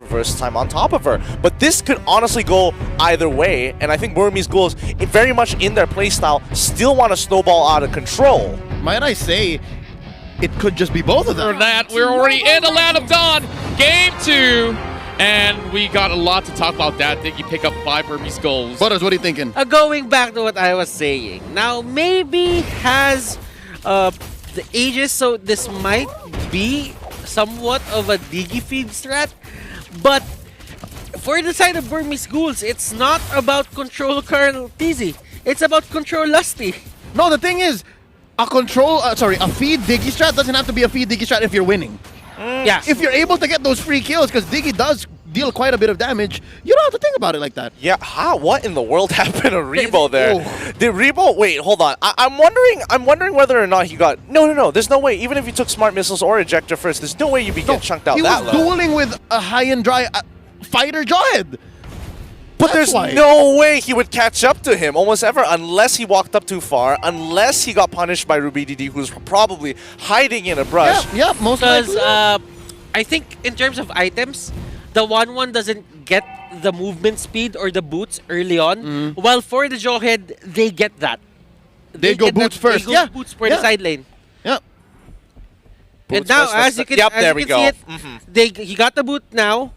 first time on top of her. But this could honestly go either way, and I think Burmese Ghouls, very much in their playstyle, still want to snowball out of control. Might I say, it could just be both of them. For that, we're already in the Land of Dawn, Game 2, and we got a lot to talk about that. Did you pick up 5 Burmese Ghouls? Butters, what are you thinking? Going back to what I was saying, now maybe has the Aegis, so this might be somewhat of a Digi feed strat, but for the side of Burmese Ghouls, it's not about control Carl TZ, it's about control Lusty. No, the thing is, a feed Diggy strat doesn't have to be a feed Diggy strat if you're winning. Yeah. If you're able to get those free kills, because Diggy does deal quite a bit of damage, you don't have to think about it like that. Yeah, what in the world happened to Rebo there? Oh. Did Rebo, wait, hold on. I'm wondering whether or not he got, no, there's no way. Even if you took smart missiles or ejector first, there's no way you'd be getting chunked out that low. He was dueling with a high and dry fighter Jawhead. But there's no way he would catch up to him almost ever unless he walked up too far, unless he got punished by Ruby DD, who's probably hiding in a brush. Yeah, most likely. Because I think in terms of items, the 1-1 doesn't get the movement speed or the boots early on, while for the Jawhead, they get that. They go boots first. They go boots for the side lane. Yeah. And now, as you can see it, he got the boot now.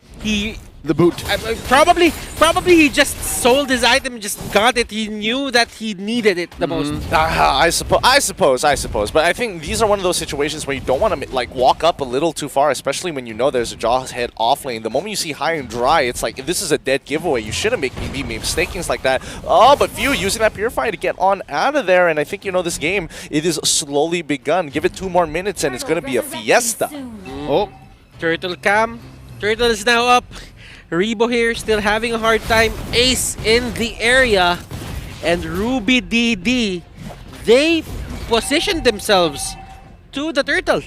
The boot. Probably he just sold his item, just got it. He knew that he needed it the most. I suppose. But I think these are one of those situations where you don't want to like walk up a little too far, especially when you know there's a Jawhead off lane. The moment you see high and dry, it's like, if this is a dead giveaway, you shouldn't be mistakings like that. Oh, but Few using that Purify to get on out of there, and I think, you know, this game, it is slowly begun. Give it 2 more minutes and it's going to be a fiesta. Oh. Turtle Cam. Turtle is now up. Rebo here still having a hard time. Ace in the area. And Ruby DD, they positioned themselves to the turtle.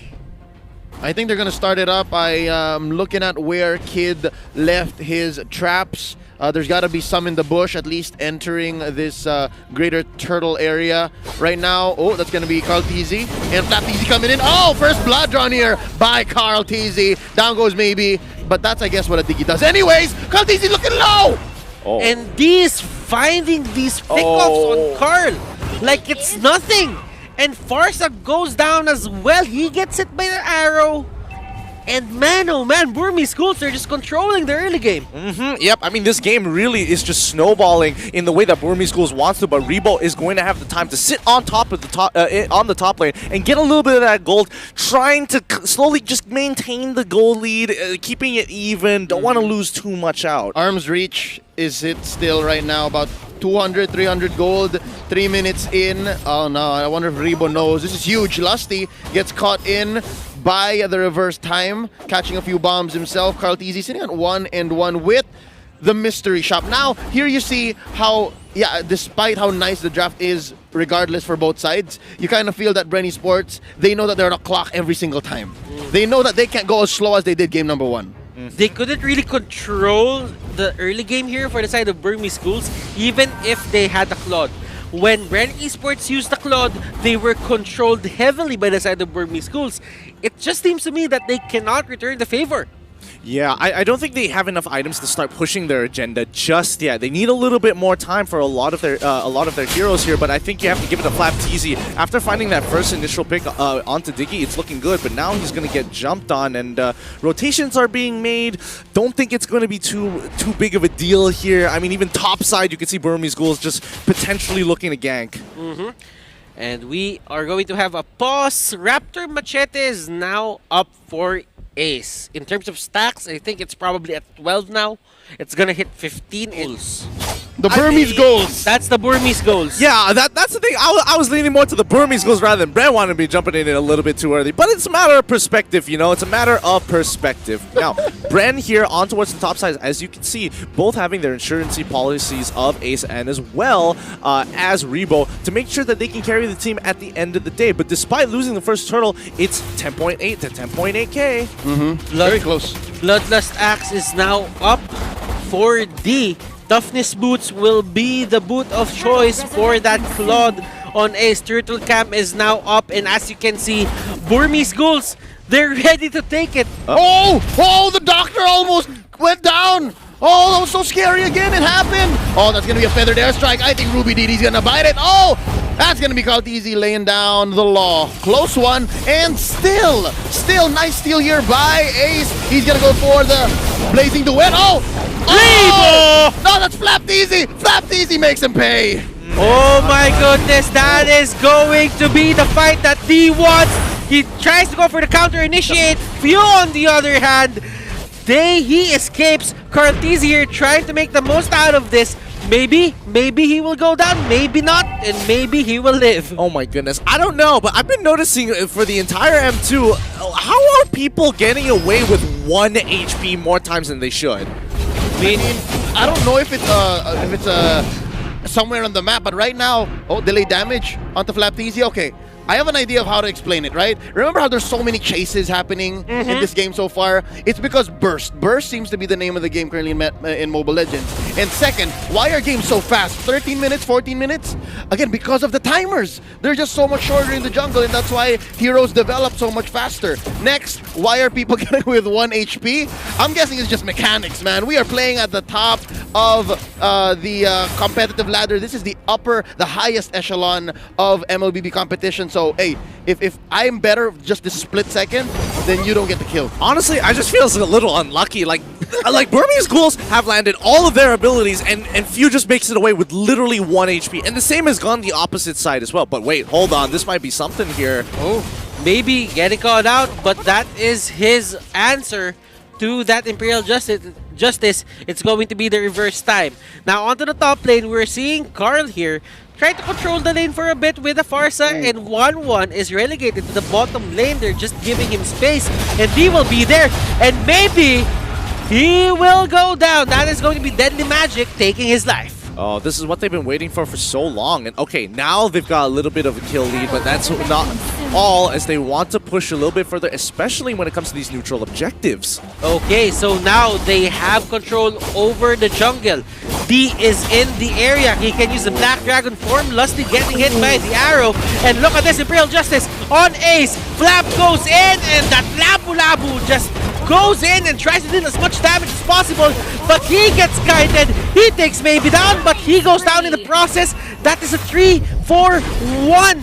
I think they're going to start it up. I'm looking at where Kid left his traps. There's got to be some in the bush, at least entering this greater turtle area. Right now, oh, that's going to be Carl TZ. And Flap TZ coming in. Oh, first blood drawn here by Carl TZ. Down goes maybe. But that's, I guess, what a Diggy does. Anyways, Carl TZ looking low. Oh. And these finding these pickoffs on Carl like it's nothing. And Farsa goes down as well. He gets hit by the arrow. And man, oh man, Burmese Ghouls are just controlling the early game. Yep, I mean, this game really is just snowballing in the way that Burmese Ghouls wants to, but Rebo is going to have the time to sit on top of the on the top lane and get a little bit of that gold, trying to slowly just maintain the gold lead, keeping it even. Don't want to lose too much out. Arm's reach is it still right now, about 200, 300 gold, 3 minutes in. Oh no, I wonder if Rebo knows. This is huge. Lusty gets caught in by the reverse time, catching a few bombs himself. Carl TZ sitting at 1-1 with the mystery shop. Now, here you see how, yeah, despite how nice the draft is, regardless for both sides, you kind of feel that Bren Esports, they know that they're on a clock every single time. They know that they can't go as slow as they did game number 1. They couldn't really control the early game here for the side of Burmese Ghouls, even if they had the Claude. When Bren Esports used the Claude, they were controlled heavily by the side of Burmese Ghouls. It just seems to me that they cannot return the favor. Yeah, I don't think they have enough items to start pushing their agenda just yet. They need a little bit more time for a lot of their heroes here, but I think you have to give it a Flap TZ. After finding that first initial pick onto Diggy, it's looking good, but now he's going to get jumped on, and rotations are being made. Don't think it's going to be too big of a deal here. I mean, even topside, you can see Burmese Ghouls just potentially looking to gank. And we are going to have a pause. Raptor Machete is now up for Ace. In terms of stacks, I think it's probably at 12 now. It's gonna hit 15 ults. The Burmese Ghouls. That's the Burmese Ghouls. Yeah, that's the thing. I was leaning more to the Burmese Ghouls rather than Bren wanted to be jumping in a little bit too early. But it's a matter of perspective, you know. It's a matter of perspective. Now, Bren here on towards the top side, as you can see, both having their insurancy policies of Ace and as well as Rebo to make sure that they can carry the team at the end of the day. But despite losing the first turtle, it's 10.8 to 10.8k. Very close. Bloodlust Axe is now up for D. Toughness boots will be the boot of choice for that Claude on Ace. Turtle Cam is now up, and as you can see, Burmese Ghouls, they're ready to take it. Oh, the doctor almost went down. Oh, that was so scary again. It happened. Oh, that's going to be a feathered airstrike. I think Ruby DD's going to bite it. Oh, that's going to be called easy, laying down the law. Close one. And still nice steal here by Ace. He's going to go for the blazing duet. Oh, no, that's Flapped Easy. Flapped Easy makes him pay. Oh my goodness, that is going to be the fight that D wants. He tries to go for the counter initiate. Few on the other hand, he escapes. Cartese here trying to make the most out of this. Maybe he will go down, maybe not, and maybe he will live. Oh my goodness, I don't know, but I've been noticing for the entire M2, how are people getting away with 1 HP more times than they should? I mean, I don't know if it's somewhere on the map, but right now, oh, delay damage onto Flapteasy. Okay, I have an idea of how to explain it, right? Remember how there's so many chases happening in this game so far? It's because Burst. Burst seems to be the name of the game currently in Mobile Legends. And second, why are games so fast? 13 minutes, 14 minutes? Again, because of the timers. They're just so much shorter in the jungle, and that's why heroes develop so much faster. Next, why are people getting with 1 HP? I'm guessing it's just mechanics, man. We are playing at the top of the competitive ladder. This is the highest echelon of MLBB competition. So, hey, if I'm better just this split second, then you don't get the kill. Honestly, I just feel a little unlucky. Like Burmese Ghouls have landed all of their abilities, and Few just makes it away with literally 1 HP. And the same has gone the opposite side as well. But wait, hold on. This might be something here. Oh, maybe getting caught out, but that is his answer to that Imperial Justice. It's going to be the reverse time. Now, onto the top lane, we're seeing Carl here try to control the lane for a bit with a Farsa, and 1-1 is relegated to the bottom lane. They're just giving him space, and he will be there, and maybe he will go down. That is going to be Deadly Magic taking his life. Oh, this is what they've been waiting for so long. And okay, now they've got a little bit of a kill lead, but that's not all, as they want to push a little bit further, especially when it comes to these neutral objectives. Okay, so now they have control over the jungle. D is in the area. He can use the Black Dragon form. Lusty getting hit by the arrow. And look at this, Imperial Justice on Ace. Flap goes in, and that Labu just goes in and tries to deal as much damage as possible, but he gets kited. He takes maybe down, but he goes down in the process. That is a 3-4-1.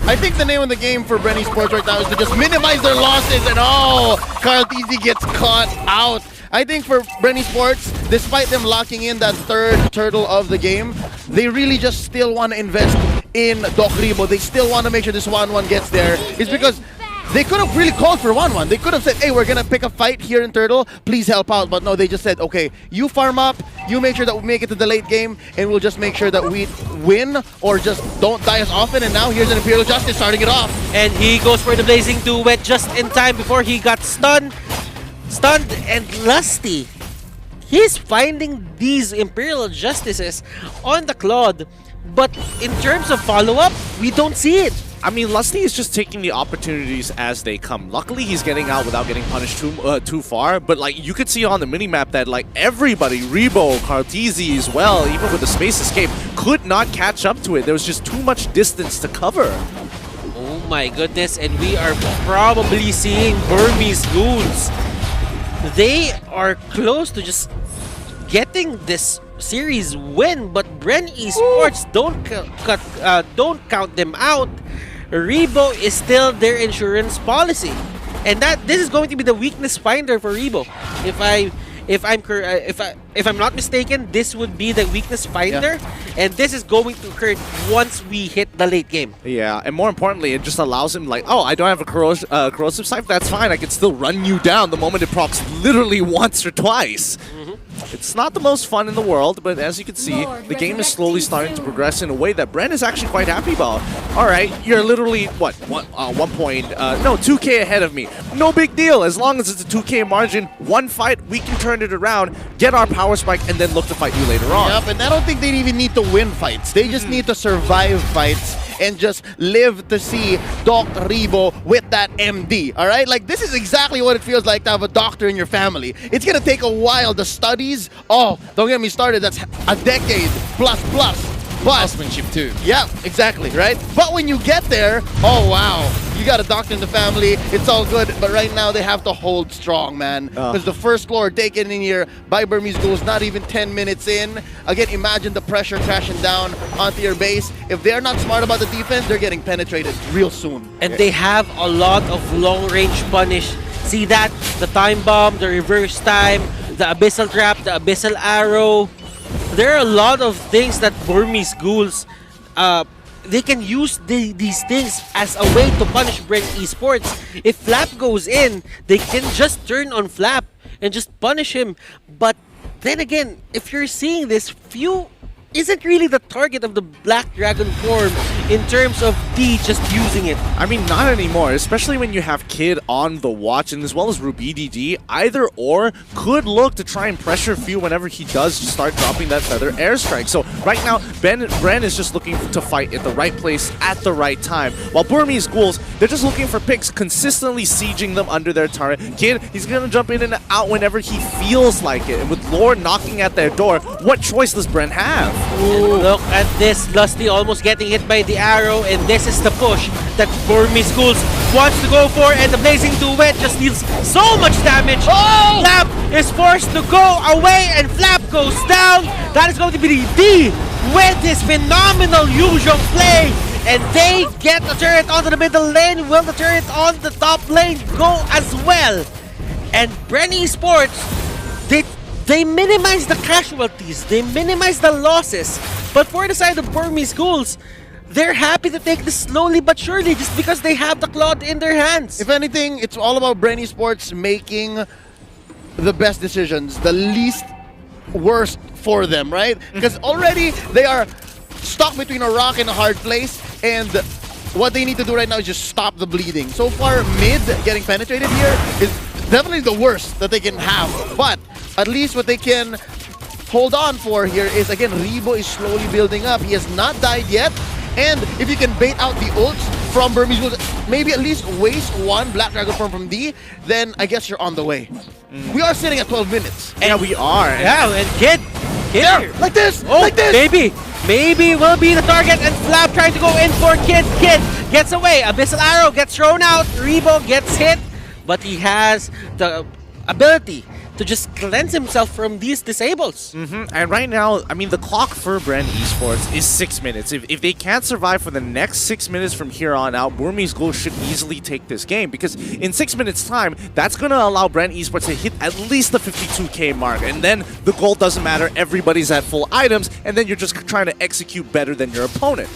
I think the name of the game for Bren Esports right now is to just minimize their losses, and oh, Cartese gets caught out. I think for Bren Esports, despite them locking in that third turtle of the game, they really just still want to invest in Doc Rebo. They still want to make sure this 1-1 gets there. It's because they could have really called for 1-1. They could have said, hey, we're going to pick a fight here in Turtle. Please help out. But no, they just said, okay, you farm up. You make sure that we make it to the late game. And we'll just make sure that we win or just don't die as often. And now here's an Imperial Justice starting it off. And he goes for the Blazing Duet just in time before he got stunned. And Lusty, he's finding these Imperial Justices on the Claude. But in terms of follow-up, we don't see it. I mean, Lusty is just taking the opportunities as they come. Luckily, he's getting out without getting punished too far. But like, you could see on the minimap that like everybody, Rebo, Cartese as well, even with the space escape, could not catch up to it. There was just too much distance to cover. Oh my goodness, and we are probably seeing Burmese Ghouls. They are close to just getting this series win, but Bren Esports don't count them out. Rebo is still their insurance policy, and this is going to be the weakness finder for Rebo. If I'm not mistaken, this would be the weakness finder, and this is going to occur once we hit the late game. Yeah, and more importantly, it just allows him like, oh, I don't have a corrosive sight. That's fine. I can still run you down the moment it procs literally once or twice. It's not the most fun in the world, but as you can see, the game is slowly starting to progress in a way that Bren is actually quite happy about. All right, you're literally, what, 2K ahead of me. No big deal. As long as it's a 2K margin, one fight, we can turn it around, get our power spike, and then look to fight you later on. Yep, and I don't think they even need to win fights. They just need to survive fights and just live to see Doc Rebo with that MD, all right? Like, this is exactly what it feels like to have a doctor in your family. It's gonna take a while. The studies, oh, don't get me started. That's a decade plus. But Husbandship too. yeah, exactly, right? But when you get there, oh wow, you got a doctor in the family, it's all good. But right now they have to hold strong, man. Because the first floor taken in here by Burmese Ghouls, not even 10 minutes in. Again, imagine the pressure crashing down onto your base. If they're not smart about the defense, they're getting penetrated real soon. And they have a lot of long-range punish. See that? The time bomb, the reverse time, the abyssal trap, the abyssal arrow. There are a lot of things that Burmese Ghouls, they can use these things as a way to punish Bren Esports. If Flap goes in, they can just turn on Flap and just punish him. But then again, if you're seeing this, Few isn't really the target of the Black Dragon form in terms of D just using it. I mean, not anymore, especially when you have Kid on the watch and as well as Ruby DD. Either or could look to try and pressure Few whenever he does start dropping that Feather Airstrike. So right now, Bren is just looking to fight at the right place at the right time. While Burmese Ghouls, they're just looking for picks, consistently sieging them under their turret. Kid, he's going to jump in and out whenever he feels like it. And with Lore knocking at their door, what choice does Bren have? Ooh. Look at this, Lusty almost getting hit by the arrow, and this is the push that Burmese Ghouls wants to go for, and the Blazing Duet just deals so much damage. Oh! Flap is forced to go away, and Flap goes down. That is going to be the D with his phenomenal usual play, and they get the turret onto the middle lane. Will the turret on the top lane go as well? And Bren Esports, they minimize the casualties, they minimize the losses. But for the side of Burmese Ghouls, they're happy to take this slowly but surely just because they have the Claude in their hands. If anything, it's all about Bren Esports making the best decisions, the least worst for them, right? Because already they are stuck between a rock and a hard place, and what they need to do right now is just stop the bleeding. So far, mid getting penetrated here is definitely the worst that they can have, but at least what they can hold on for here is, again, Rebo is slowly building up. He has not died yet, and if you can bait out the ults from Burmese Ghouls, maybe at least waste one Black Dragon form from D, then I guess you're on the way. We are sitting at 12 minutes. Yeah, we are. Yeah, and Kid here. Like this! Oh, like this! maybe will be the target, and Flap trying to go in for Kid. Kid gets away, Abyssal Arrow gets thrown out, Rebo gets hit, but he has the ability to just cleanse himself from these disables. And right now, I mean, the clock for Bren Esports is 6 minutes. If they can't survive for the next 6 minutes from here on out, Burmese Ghouls should easily take this game, because in 6 minutes time, that's going to allow Bren Esports to hit at least the 52k mark, and then the goal doesn't matter, everybody's at full items, and then you're just trying to execute better than your opponent.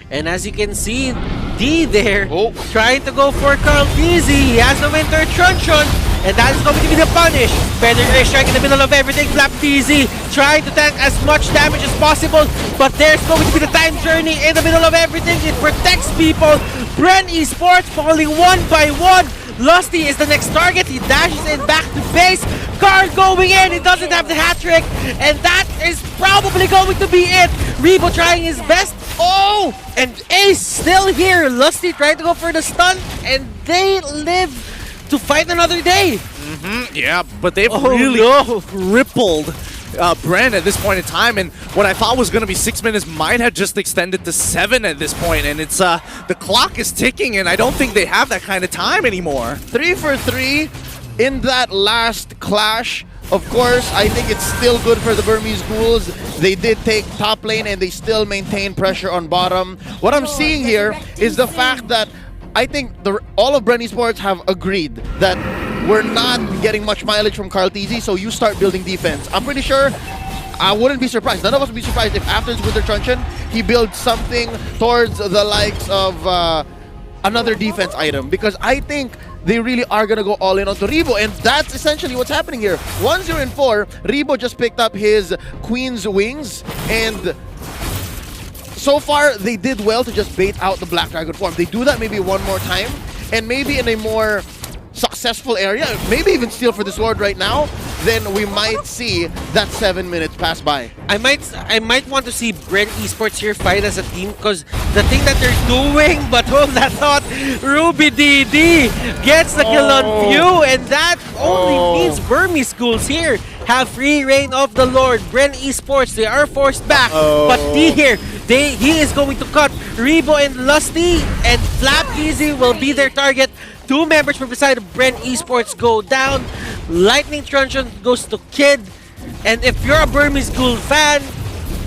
And as you can see, D there, trying to go for Carl Teasy. He has the Winter Truncheon, and that is going to be the punish. Feather Airstrike in the middle of everything. Flap Teasy trying to tank as much damage as possible, but there's going to be the time journey in the middle of everything. It protects people. Bren Esports falling one by one. Lusty is the next target. He dashes in back to base. Carl going in. He doesn't have the hat trick, and that is probably going to be it. Rebo trying his best. Oh! And Ace still here. Lusty trying to go for the stun, and they live to fight another day. Yeah, but they've really crippled Bren at this point in time, and what I thought was going to be 6 minutes might have just extended to 7 at this point, and it's the clock is ticking, and I don't think they have that kind of time anymore. 3 for 3 in that last clash. Of course, I think it's still good for the Burmese Ghouls. They did take top lane and they still maintain pressure on bottom. What I'm seeing here is the fact that I think all of Bren Esports have agreed that we're not getting much mileage from Carl TZ, so you start building defense. I'm pretty sure, I wouldn't be surprised, none of us would be surprised if after his Winter Truncheon, he builds something towards the likes of another defense item, because I think they really are going to go all in onto Rebo, and that's essentially what's happening here. 1-0 and 4, Rebo just picked up his Queen's Wings, and so far they did well to just bait out the Black Dragon form. They do that maybe one more time, and maybe in a more successful area, maybe even steal for this Lord right now, then we might see that 7 minutes pass by. I might want to see Bren Esports here fight as a team, because the thing that they're doing, but hold that thought, Ruby DD gets the kill on Few, and that only means Burmese Ghouls here have free reign of the Lord. Bren Esports, they are forced back. But D here, he is going to cut Rebo and Lusty, and Flap Easy will be their target. 2 members from the side of Bren Esports go down. Lightning Truncheon goes to Kid. And if you're a Burmese Ghoul fan,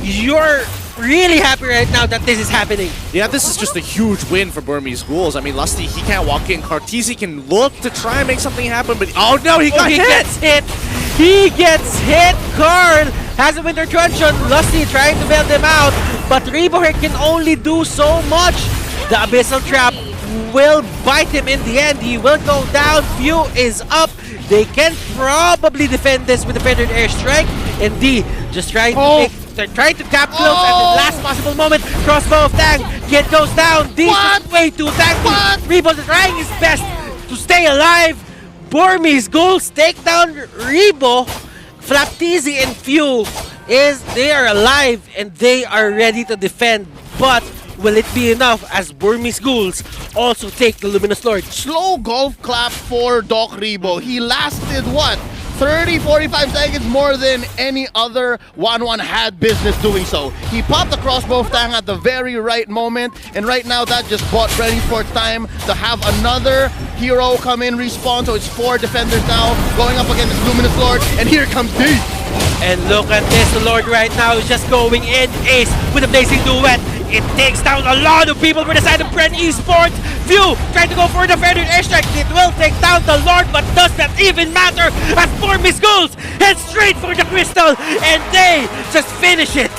you're really happy right now that this is happening. Yeah, this is just a huge win for Burmese Ghouls. I mean, Lusty, he can't walk in. Cartesi can look to try and make something happen, but oh no, he got hit! Gets hit! He gets hit! Karl has a Winter Truncheon. Lusty trying to bail them out, but Rebo here can only do so much. The Abyssal Trap will bite him in the end. He will go down. Few is up. They can probably defend this with the Feathered Airstrike. And D just trying to cap close at the last possible moment. Crossbow of Tang. Kid goes down. D is way too tanky. Rebo's trying his best to stay alive. Burmese Ghouls take down Rebo. Flapteezy and Few they are alive and they are ready to defend. But will it be enough as Burmese Ghouls also take the Luminous Lord? Slow golf clap for Doc Rebo. He lasted what? 30-45 seconds more than any other 1-1 had business doing so. He popped the crossbow of Tang at the very right moment, and right now that just bought Bren Esports time to have another hero come in, respawn, so it's 4 defenders now going up against this Luminous Lord, and here comes D. And look at this, the Lord right now is just going in ace with a blazing duet. It takes down a lot of people for the side of Bren Esports. Few trying to go for the Feathered Airstrike. It will take down the Lord, but does that even matter as Burmese Ghouls head straight for the crystal and they just finish it.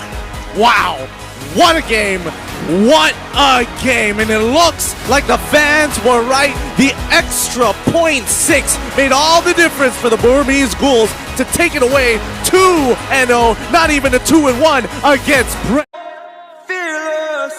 Wow, what a game. What a game, and it looks like the fans were right. The extra 0.6 made all the difference for the Burmese Ghouls to take it away 2-0, not even a 2-1 against Bren. Fearless.